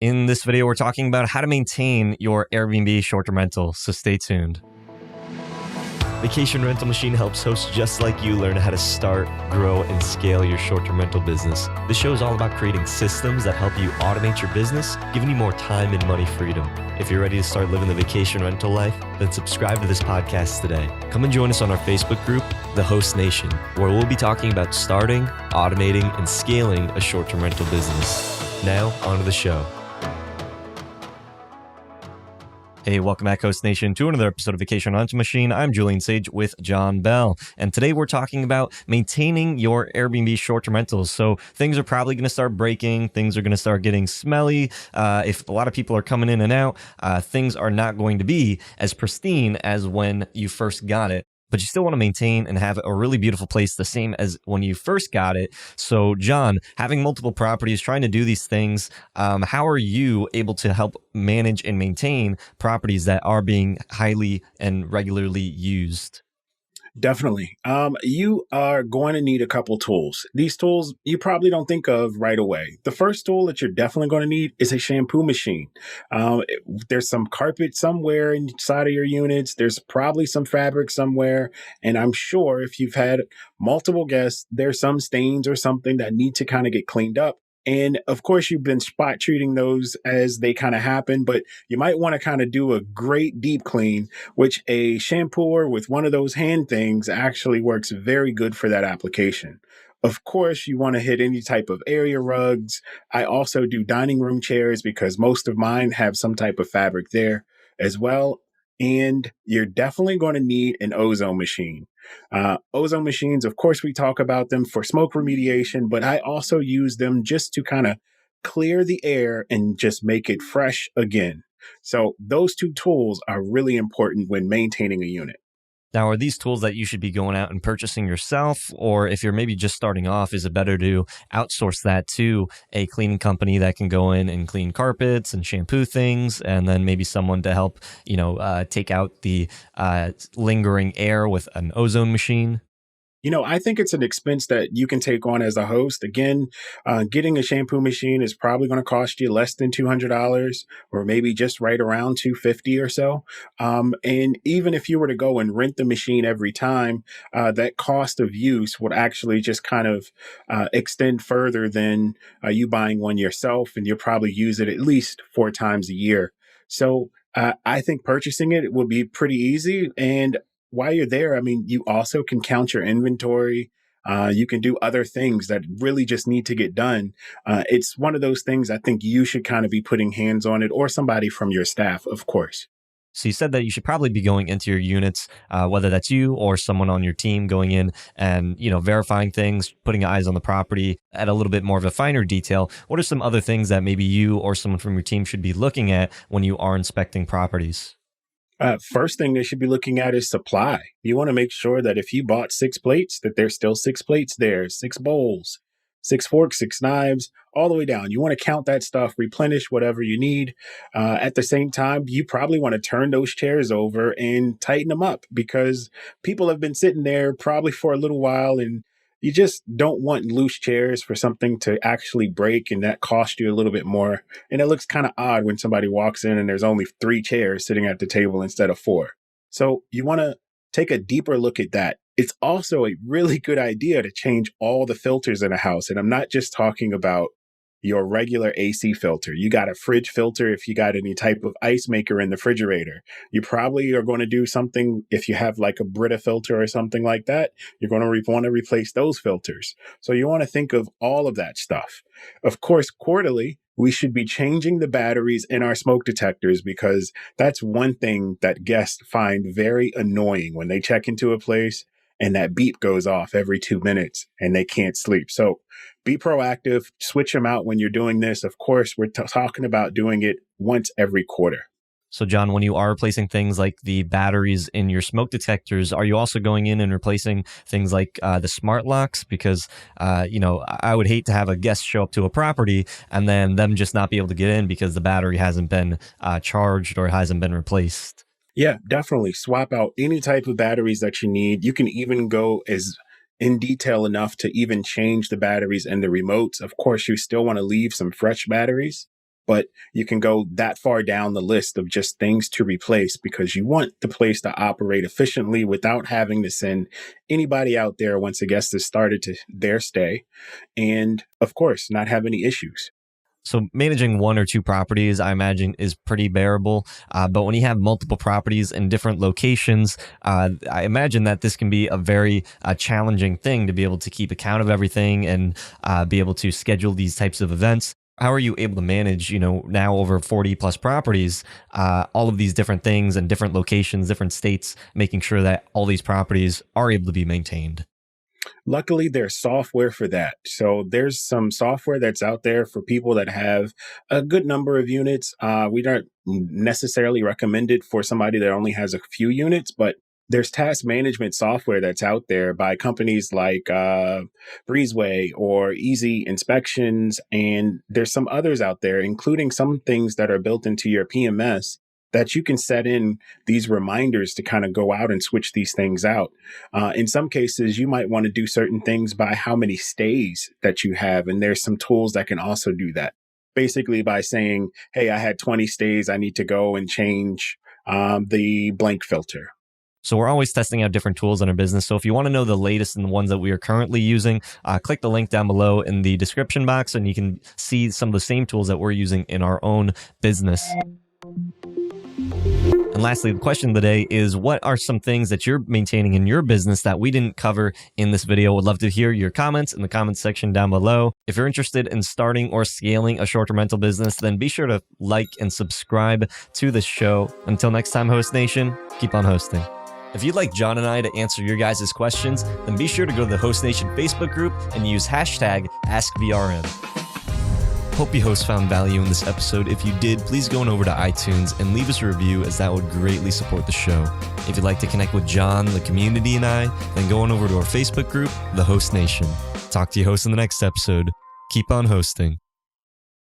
In this video, we're talking about how to maintain your Airbnb short-term rental, so stay tuned. Vacation Rental Machine helps hosts just like you learn how to start, grow, and scale your short-term rental business. This show is all about creating systems that help you automate your business, giving you more time and money freedom. If you're ready to start living the vacation rental life, then subscribe to this podcast today. Come and join us on our Facebook group, The Host Nation, where we'll be talking about starting, automating, and scaling a short-term rental business. Now, on to the show. Hey, welcome back, Host Nation, to another episode of Vacation Rental Machine. I'm Julian Sage with John Bell, and today we're talking about maintaining your Airbnb short-term rentals. So things are probably going to start breaking. Things are going to start getting smelly. If a lot of people are coming in and out, things are not going to be as pristine as when you first got it. But you still want to maintain and have a really beautiful place, the same as when you first got it. So, John, having multiple properties, trying to do these things, how are you able to help manage and maintain properties that are being highly and regularly used? Definitely. You are going to need a couple tools. These tools you probably don't think of right away. The first tool that you're definitely going to need is a shampoo machine. There's some carpet somewhere inside of your units. There's probably some fabric somewhere. And I'm sure if you've had multiple guests, there's some stains or something that need to kind of get cleaned up. And of course, you've been spot treating those as they kind of happen, but you might want to kind of do a great deep clean, which a shampooer with one of those hand things actually works very good for that application. Of course, you want to hit any type of area rugs. I also do dining room chairs because most of mine have some type of fabric there as well. And you're definitely going to need an ozone machine. Ozone machines, of course, we talk about them for smoke remediation, but I also use them just to kind of clear the air and just make it fresh again. So those two tools are really important when maintaining a unit. Now, are these tools that you should be going out and purchasing yourself? Or if you're maybe just starting off, is it better to outsource that to a cleaning company that can go in and clean carpets and shampoo things, and then maybe someone to help, take out the lingering air with an ozone machine? I think it's an expense that you can take on as a host. Again, getting a shampoo machine is probably going to cost you less than $200 or maybe just right around $250 or so. And even if you were to go and rent the machine every time, that cost of use would actually just kind of extend further than you buying one yourself. And you'll probably use it at least 4 times a year. So I think purchasing it will be pretty easy. And while you're there, you also can count your inventory. You can do other things that really just need to get done. It's one of those things I think you should kind of be putting hands on it, or somebody from your staff, of course. So you said that you should probably be going into your units, whether that's you or someone on your team going in and, verifying things, putting eyes on the property at a little bit more of a finer detail. What are some other things that maybe you or someone from your team should be looking at when you are inspecting properties? First thing they should be looking at is supply. You want to make sure that if you bought 6 plates, that there's still 6 plates there, 6 bowls, 6 forks, 6 knives, all the way down. You want to count that stuff, replenish whatever you need. At the same time, you probably want to turn those chairs over and tighten them up because people have been sitting there probably for a little while, and you just don't want loose chairs for something to actually break and that cost you a little bit more. And it looks kind of odd when somebody walks in and there's only 3 chairs sitting at the table instead of 4. So you want to take a deeper look at that. It's also a really good idea to change all the filters in a house. And I'm not just talking about your regular AC filter. You got a fridge filter if you got any type of ice maker in the refrigerator. You probably are going to do something if you have like a Brita filter or something like that. You're going to want to replace those filters. So you want to think of all of that stuff. Of course, quarterly, we should be changing the batteries in our smoke detectors because that's one thing that guests find very annoying when they check into a place and that beep goes off every 2 minutes and they can't sleep. So be proactive, switch them out when you're doing this. Of course, we're talking about doing it once every quarter. So, John, when you are replacing things like the batteries in your smoke detectors, are you also going in and replacing things like the smart locks? Because, I would hate to have a guest show up to a property and then them just not be able to get in because the battery hasn't been charged or hasn't been replaced. Yeah, definitely. Swap out any type of batteries that you need. You can even go as in detail enough to even change the batteries and the remotes. Of course, you still want to leave some fresh batteries. but you can go that far down the list of just things to replace because you want the place to operate efficiently without having to send anybody out there once a guest has started to their stay. And of course, not have any issues. So managing one or two properties, I imagine, is pretty bearable. But when you have multiple properties in different locations, I imagine that this can be a very challenging thing to be able to keep account of everything and be able to schedule these types of events. How are you able to manage, now over 40 plus properties, all of these different things and different locations, different states, making sure that all these properties are able to be maintained? Luckily, there's software for that. So there's some software that's out there for people that have a good number of units. We don't necessarily recommend it for somebody that only has a few units, but there's task management software that's out there by companies like Breezeway or Easy Inspections. And there's some others out there, including some things that are built into your PMS that you can set in these reminders to kind of go out and switch these things out. In some cases, you might want to do certain things by how many stays that you have. And there's some tools that can also do that. Basically, by saying, hey, I had 20 stays, I need to go and change the blank filter. So we're always testing out different tools in our business. So if you want to know the latest and the ones that we are currently using, click the link down below in the description box, and you can see some of the same tools that we're using in our own business. And lastly, the question of the day is, what are some things that you're maintaining in your business that we didn't cover in this video? Would love to hear your comments in the comments section down below. If you're interested in starting or scaling a short-term rental business, then be sure to like and subscribe to this show. Until next time, Host Nation, keep on hosting. If you'd like John and I to answer your guys' questions, then be sure to go to the Host Nation Facebook group and use hashtag AskVRM. Hope you hosts found value in this episode. If you did, please go on over to iTunes and leave us a review, as that would greatly support the show. If you'd like to connect with John, the community, and I, then go on over to our Facebook group, The Host Nation. Talk to you hosts in the next episode. Keep on hosting.